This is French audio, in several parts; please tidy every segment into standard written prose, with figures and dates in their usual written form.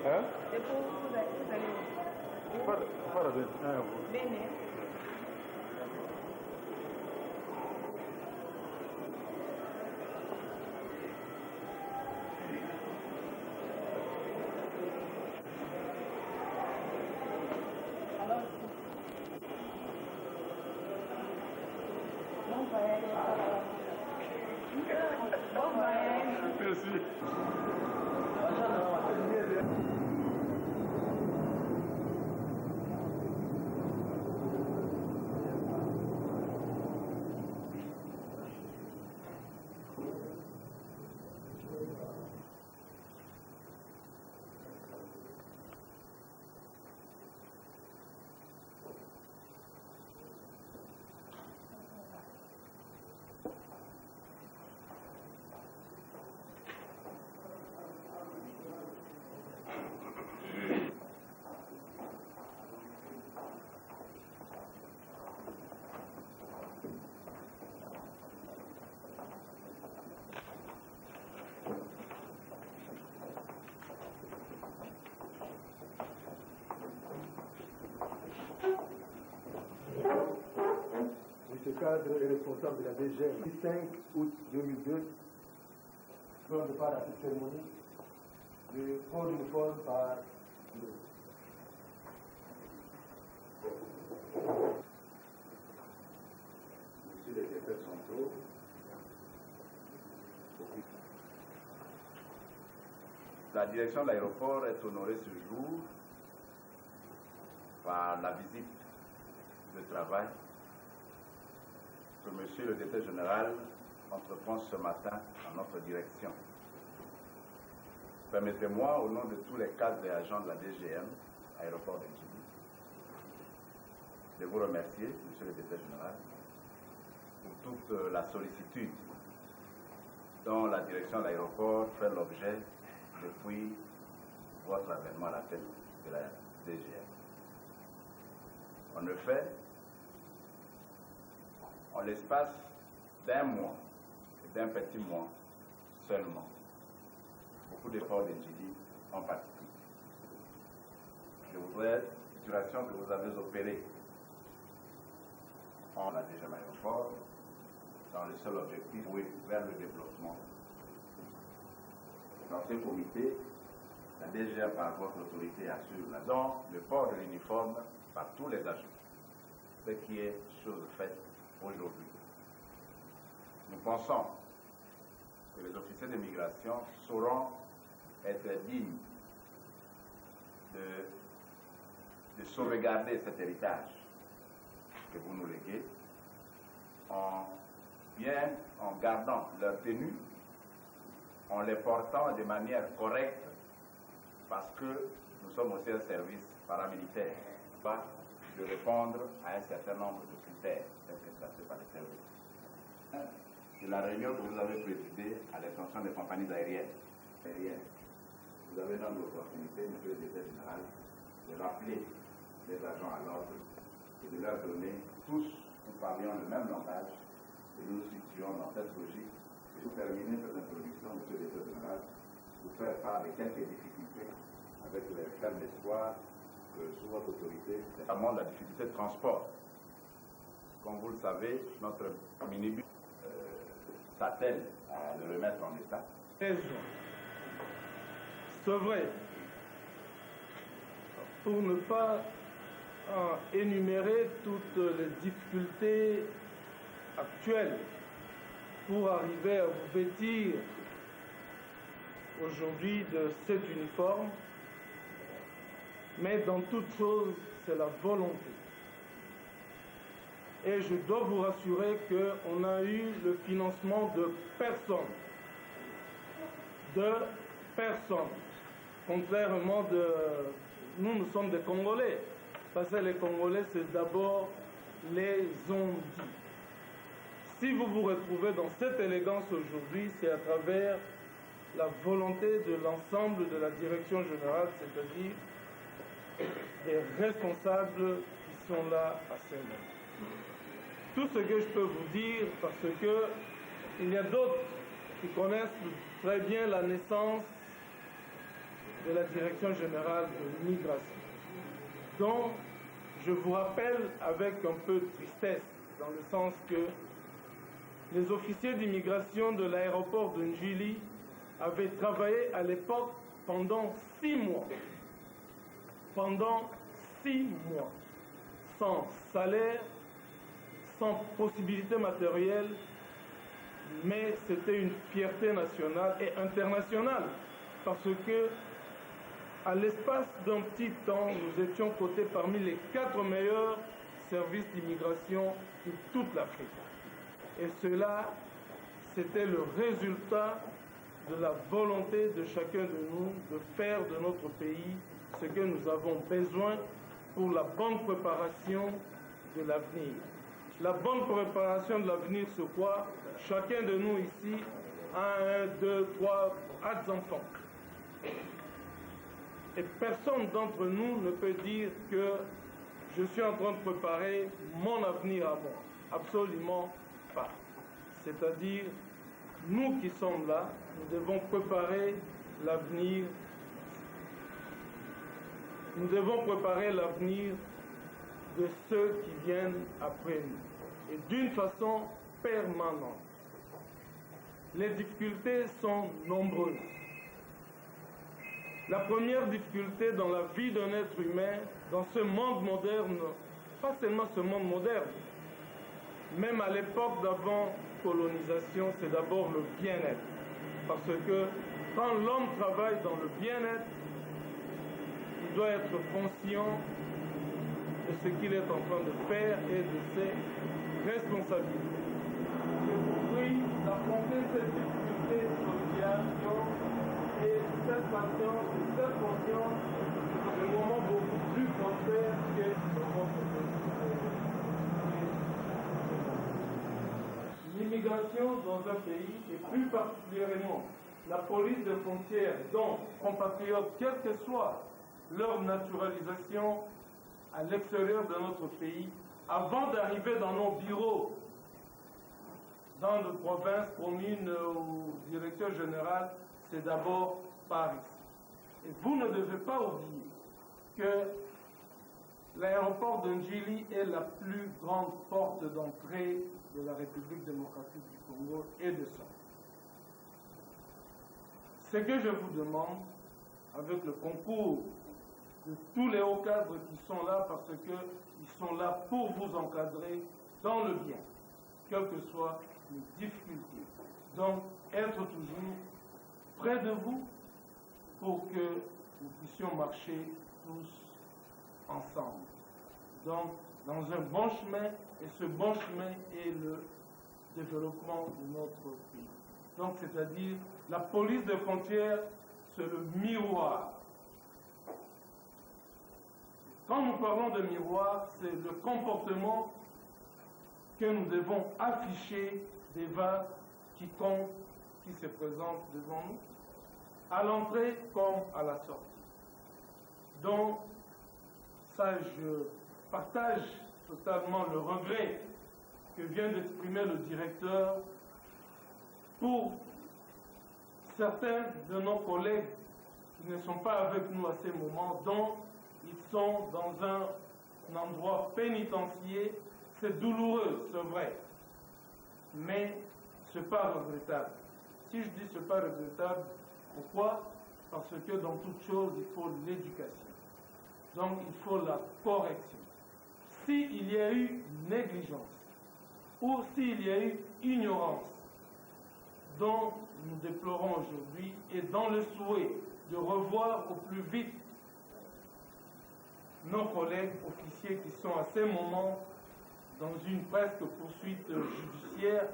Hein? Fora dentro. Ah, eu vou. Bene. Merci. Ce cadre est responsable de la DGM. Le 5 août 2002, prendre part à cette cérémonie, le port uniforme par Monsieur le directeur central, la direction de l'aéroport est honorée ce jour par la visite de travail que Monsieur le directeur général entreprend ce matin en notre direction. Permettez-moi, au nom de tous les cadres et agents de la DGM, aéroport de Djibouti, de vous remercier, Monsieur le directeur général, pour toute la sollicitude dont la direction de l'aéroport fait l'objet depuis votre avènement à la tête de la DGM. En effet, en l'espace d'un mois et d'un petit mois seulement, beaucoup d'efforts de Djibouti ont participé. Je voudrais situation que vous avez opérée en la DGM aéroport dans le seul objectif, oui, vers le développement. Dans ce comité, la DGM par votre autorité assure la don, le port de l'uniforme par tous les agents, ce qui est chose faite aujourd'hui. Nous pensons que les officiers de migration sauront être dignes de sauvegarder cet héritage que vous nous léguez en gardant leur tenue, en les portant de manière correcte, parce que nous sommes aussi un service paramilitaire, pas de répondre à un certain nombre de critères tels que tracés par les services. C'est la réunion que vous avez présidée à l'intention des compagnies aériennes. Vous avez donc l'opportunité, monsieur le directeur général, de rappeler les agents à l'ordre et de leur donner tous, nous parlions le même langage et nous nous situons dans cette logique. Et vous terminez cette introduction, monsieur le directeur général, vous faire part de quelques difficultés avec les fermes d'espoir sous votre autorité, notamment la difficulté de transport. Comme vous le savez, notre minibus s'attelle à le remettre en état. C'est vrai. Pour ne pas énumérer toutes les difficultés actuelles pour arriver à vous vêtir aujourd'hui de cet uniforme, mais dans toute chose, c'est la volonté. Et je dois vous rassurer qu'on a eu le financement de personne. De personne. Contrairement de... Nous sommes des Congolais. Parce que les Congolais, c'est d'abord les ondits. Si vous vous retrouvez dans cette élégance aujourd'hui, c'est à travers la volonté de l'ensemble de la direction générale, c'est-à-dire des responsables qui sont là à ce moment. Tout ce que je peux vous dire, parce que il y a d'autres qui connaissent très bien la naissance de la direction générale de l'immigration. Donc, je vous rappelle avec un peu de tristesse, dans le sens que les officiers d'immigration de l'aéroport de Njili avaient travaillé à l'époque pendant 6 mois. Pendant 6 mois. Sans salaire, sans possibilité matérielle, mais c'était une fierté nationale et internationale. Parce que, à l'espace d'un petit temps, nous étions cotés parmi les 4 meilleurs services d'immigration de toute l'Afrique. Et cela, c'était le résultat de la volonté de chacun de nous de faire de notre pays ce que nous avons besoin pour la bonne préparation de l'avenir. La bonne préparation de l'avenir, c'est quoi? Chacun de nous ici a 1, 2, 3, 4 enfants. Et personne d'entre nous ne peut dire que je suis en train de préparer mon avenir à moi. Absolument pas. C'est-à-dire, nous qui sommes là, nous devons préparer l'avenir. Nous devons préparer l'avenir de ceux qui viennent après nous. Et d'une façon permanente. Les difficultés sont nombreuses. La première difficulté dans la vie d'un être humain, dans ce monde moderne, pas seulement ce monde moderne, même à l'époque d'avant colonisation, c'est d'abord le bien-être. Parce que quand l'homme travaille dans le bien-être, il doit être conscient de ce qu'il est en train de faire et de ses responsabilités. Je vous prie d'affronter cette difficulté sociale et cette patience et cette conscience de moments beaucoup plus prospères que notre pays. L'immigration dans un pays, et plus particulièrement la police de frontières, dont compatriotes, quelle que soit leur naturalisation à l'extérieur de notre pays, avant d'arriver dans nos bureaux, dans nos provinces, communes ou directions générales, c'est d'abord par ici. Et vous ne devez pas oublier que l'aéroport de Njili est la plus grande porte d'entrée de la République démocratique du Congo et de son. Ce que je vous demande, avec le concours de tous les hauts cadres qui sont là, parce qu'ils sont là pour vous encadrer dans le bien, quelles que soient les difficultés. Donc, être toujours près de vous pour que nous puissions marcher tous ensemble. Donc, dans un bon chemin, et ce bon chemin est le développement de notre pays. Donc, c'est-à-dire, la police de frontières, c'est le miroir. Quand nous parlons de miroir, c'est le comportement que nous devons afficher devant quiconque qui se présente devant nous, à l'entrée comme à la sortie. Donc, ça, je partage totalement le regret que vient d'exprimer le directeur pour certains de nos collègues qui ne sont pas avec nous à ces moments, dont ils sont dans un endroit pénitentiaire. C'est douloureux, c'est vrai, mais ce n'est pas regrettable. Si je dis ce n'est pas regrettable, pourquoi? Parce que dans toute chose, il faut l'éducation. Donc, il faut la correction. S'il y a eu négligence ou s'il y a eu ignorance dont nous déplorons aujourd'hui et dans le souhait de revoir au plus vite nos collègues officiers qui sont à ces moments dans une presque poursuite judiciaire.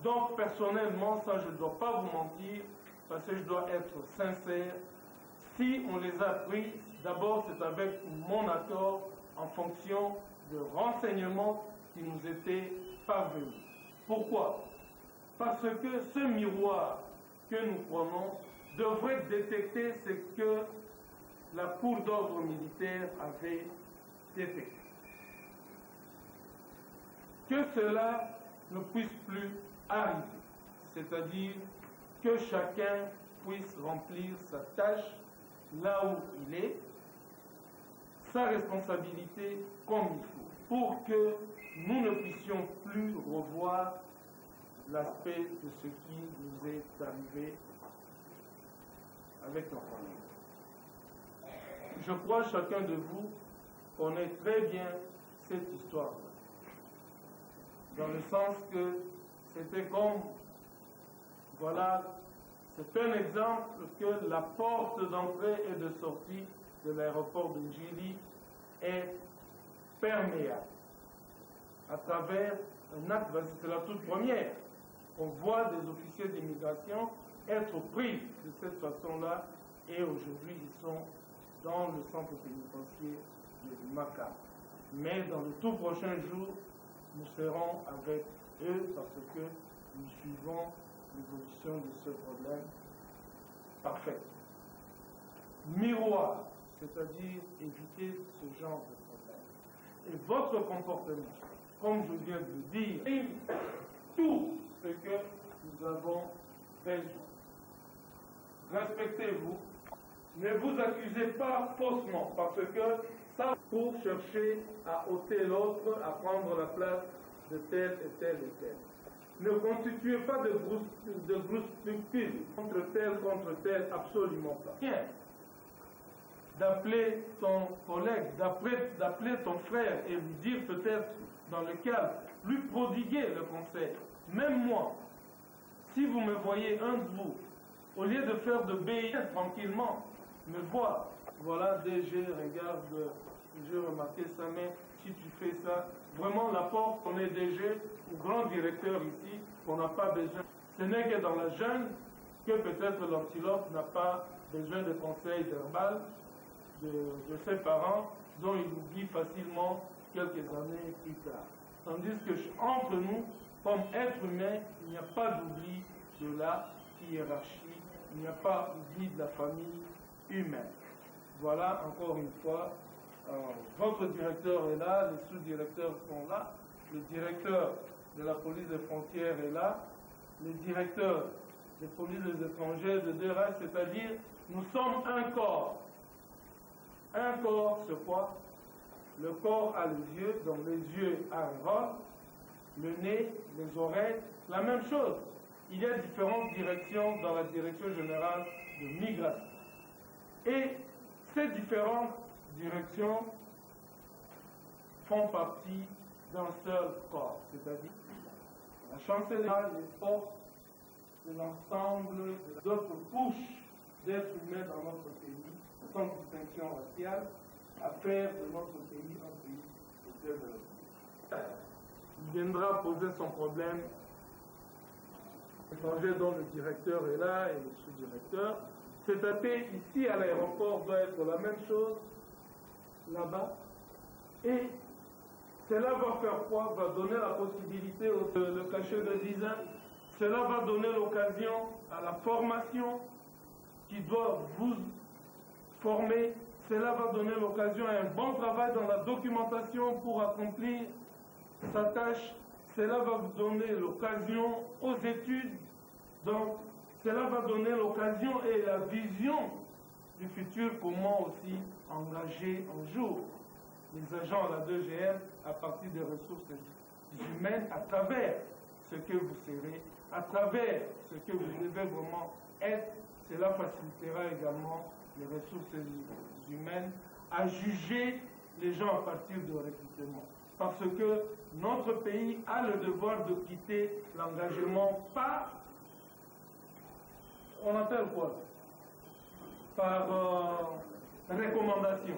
Donc personnellement, ça je ne dois pas vous mentir, parce que je dois être sincère, si on les a pris, d'abord c'est avec mon accord en fonction de renseignements qui nous étaient parvenus. Pourquoi? Parce que ce miroir que nous prenons devrait détecter ce que la Cour d'ordre militaire avait détecté. Que cela ne puisse plus arriver, c'est-à-dire que chacun puisse remplir sa tâche là où il est, sa responsabilité comme il faut, pour que nous ne puissions plus revoir l'aspect de ce qui nous est arrivé avec nos collègues. Je crois que chacun de vous connaît très bien cette histoire-là, dans le sens que c'était comme, voilà, c'est un exemple que la porte d'entrée et de sortie de l'aéroport de Njili est perméable à travers un acte, c'est la toute première. On voit des officiers d'immigration être pris de cette façon-là et aujourd'hui ils sont dans le centre pénitentiaire de Maca. Mais dans le tout prochain jour, nous serons avec eux parce que nous suivons l'évolution de ce problème parfait. Miroir, c'est-à-dire éviter ce genre de problème. Et votre comportement, comme je viens de le dire, est tout ce que nous avons besoin. Respectez-vous, ne vous accusez pas faussement, parce que ça, pour chercher à ôter l'autre, à prendre la place de tel et tel et tel. Ne constituez pas de groupuscules contre tel, absolument pas. Bien. D'appeler ton collègue, d'appeler ton frère et lui dire peut-être dans le calme, lui prodiguer le conseil. Même moi, si vous me voyez un de vous, au lieu de faire de béir tranquillement, me voir, voilà DG, regarde, j'ai remarqué ça, mais si tu fais ça, vraiment la porte, on est DG ou grand directeur ici, on n'a pas besoin. Ce n'est que dans la jeune que peut-être l'antilope n'a pas besoin de conseils verbal de ses parents, dont il oublie facilement quelques années plus tard. Tandis que entre nous, comme êtres humains, il n'y a pas d'oubli de la hiérarchie, il n'y a pas d'oubli de la famille humaine. Voilà, encore une fois, votre directeur est là, les sous-directeurs sont là, le directeur de la police des frontières est là, le directeur des polices des étrangers, de DRH, c'est-à-dire, nous sommes un corps. Un corps, c'est quoi? Le corps a les yeux, donc les yeux a un rôle, le nez, les oreilles, la même chose. Il y a différentes directions dans la direction générale de migration. Et ces différentes directions font partie d'un seul corps, c'est-à-dire la chancellerie, les forces de l'ensemble d'autres couches d'êtres humains dans notre pays, sans distinction raciale, à faire de notre pays un pays de développement. Il viendra poser son problème étranger dont le directeur est là et le sous-directeur. C'est-à-dire ici à l'aéroport doit être la même chose là-bas. Et cela va faire quoi? Va donner la possibilité de le cachet de visa. Cela va donner l'occasion à la formation qui doit vous former. Cela va donner l'occasion à un bon travail dans la documentation pour accomplir sa tâche. Cela va vous donner l'occasion aux études. Donc, cela va donner l'occasion et la vision du futur, comment aussi engager un jour les agents à la 2GM à partir des ressources humaines à travers ce que vous serez, à travers ce que vous devez vraiment être. Cela facilitera également les ressources humaines à juger les gens à partir de recrutement. Parce que notre pays a le devoir de quitter l'engagement par, on appelle quoi? Par recommandation.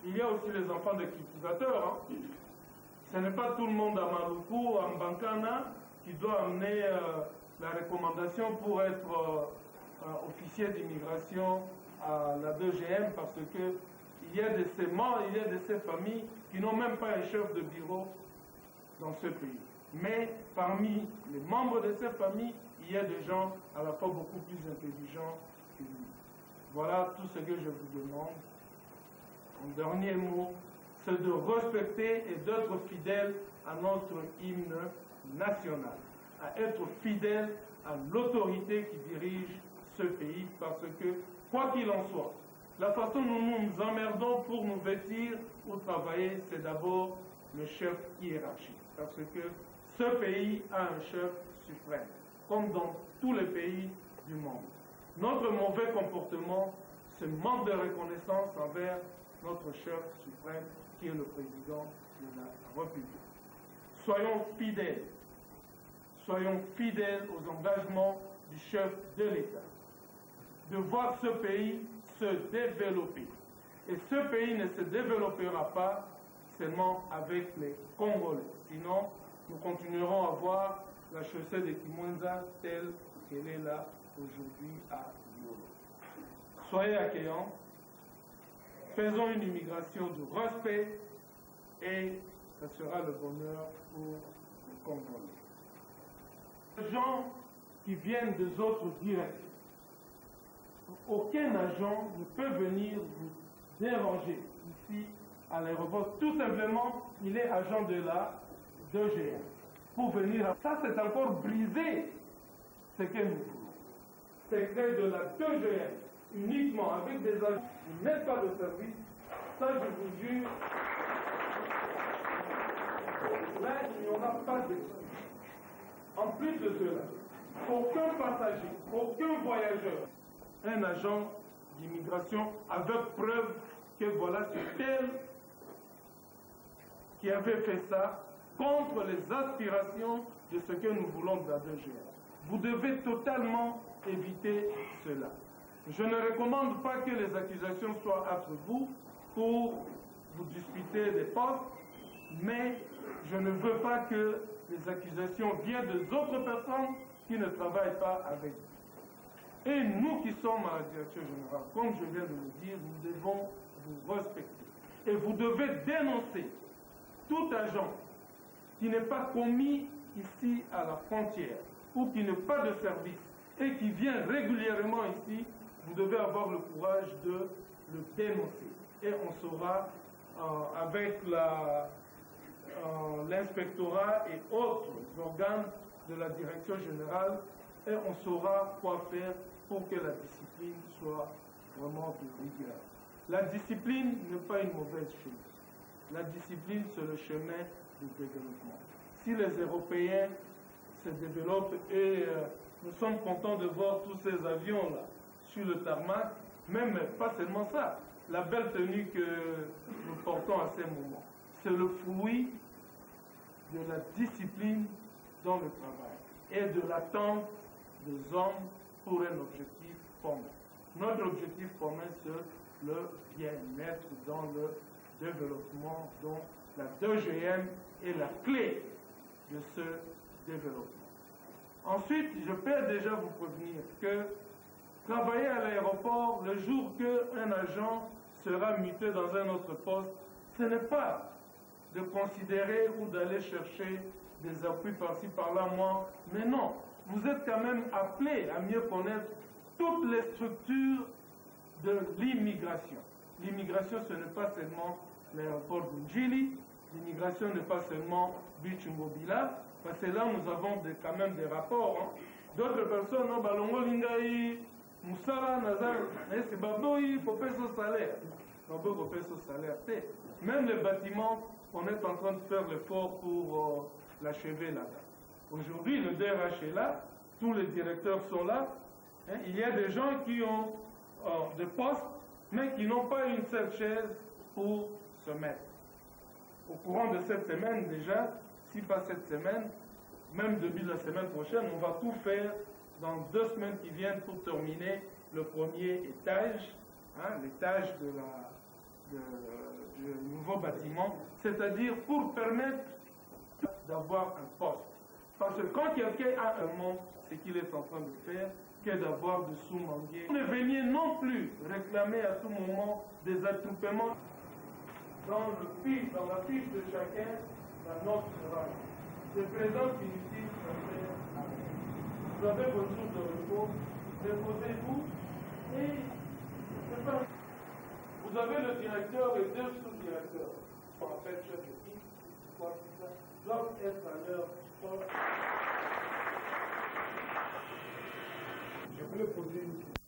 Il y a aussi les enfants de cultivateurs. Hein. Ce n'est pas tout le monde à Maluku ou à Mbankana qui doit amener la recommandation pour être officier d'immigration à la 2GM parce que il y a de ces membres, il y a de ces familles qui n'ont même pas un chef de bureau dans ce pays. Mais parmi les membres de ces familles, il y a des gens à la fois beaucoup plus intelligents que lui. Voilà tout ce que je vous demande. Un dernier mot, c'est de respecter et d'être fidèle à notre hymne national, à être fidèle à l'autorité qui dirige ce pays, parce que, quoi qu'il en soit, la façon dont nous nous emmerdons pour nous vêtir ou travailler, c'est d'abord le chef hiérarchique. Parce que ce pays a un chef suprême, comme dans tous les pays du monde. Notre mauvais comportement, ce manque de reconnaissance envers notre chef suprême, qui est le président de la République. Soyons fidèles aux engagements du chef de l'État, de voir ce pays se développer. Et ce pays ne se développera pas seulement avec les Congolais. Sinon, nous continuerons à voir la chaussée de Kimwenza telle qu'elle est là aujourd'hui à Yolo. Soyez accueillants, faisons une immigration de respect et ce sera le bonheur pour les Congolais. Les gens qui viennent des autres directions, aucun agent ne peut venir vous déranger ici à l'aéroport. Tout simplement, il est agent de la 2GM. Pour venir, ça c'est encore briser ce que nous voulons. C'est créer de la 2GM uniquement avec des agents qui n'êtes pas de service. Ça, je vous jure, là, il n'y aura pas d'excuse. En plus de cela, aucun passager, aucun voyageur, un agent d'immigration avec preuve que voilà, c'est tel qui avait fait ça contre les aspirations de ce que nous voulons de la 2GM. Vous devez totalement éviter cela. Je ne recommande pas que les accusations soient entre vous pour vous disputer des postes, mais je ne veux pas que les accusations viennent des autres personnes qui ne travaillent pas avec vous. Et nous qui sommes à la direction générale, comme je viens de le dire, nous devons vous respecter. Et vous devez dénoncer tout agent qui n'est pas commis ici à la frontière ou qui n'a pas de service et qui vient régulièrement ici, vous devez avoir le courage de le dénoncer. Et on saura, avec l'inspectorat et autres organes de la direction générale, et on saura quoi faire pour que la discipline soit vraiment de rigueur. La discipline n'est pas une mauvaise chose. La discipline, c'est le chemin du développement. Si les Européens se développent et nous sommes contents de voir tous ces avions-là sur le tarmac, même pas seulement ça, la belle tenue que nous portons à ces moments, c'est le fruit de la discipline dans le travail et de l'attente des hommes pour un objectif commun. Notre objectif commun, c'est le bien-être dans le développement, dont la 2GM est la clé de ce développement. Ensuite, je peux déjà vous prévenir que travailler à l'aéroport, le jour qu'un agent sera muté dans un autre poste, ce n'est pas de considérer ou d'aller chercher des appuis par-ci, par-là, moi, mais non, vous êtes quand même appelé à mieux connaître toutes les structures de l'immigration. L'immigration, ce n'est pas seulement l'aéroport d'Unjili, l'immigration n'est pas seulement Bichumbobila, parce que là, nous avons quand même des rapports. Hein. D'autres personnes, Balongo Lingaï, Moussala, Nazar, c'est Baboui, pour faire son salaire. Baboui pour faire son salaire. Même les bâtiments, on est en train de faire l'effort pour l'achever là-bas. Aujourd'hui, le DRH est là, tous les directeurs sont là. Il y a des gens qui ont des postes, mais qui n'ont pas une seule chaise pour se mettre. Au courant de cette semaine déjà, si pas cette semaine, même début de la semaine prochaine, on va tout faire dans 2 semaines qui viennent pour terminer le premier étage, l'étage du nouveau bâtiment, c'est-à-dire pour permettre d'avoir un poste. Parce que quand quelqu'un a un monde, ce qu'il est en train de faire, qu'est d'avoir des sous-manguiers. Vous ne veniez non plus réclamer à tout moment des attroupements. Dans la fiche de chacun, la note sera. C'est présence inutile, vous avez vos jours de repos, reposez-vous et c'est pas. Vous avez le directeur et 2 sous-directeurs. On appelle chef d'équipe, doivent être à leur poste. Je voulais poser une question.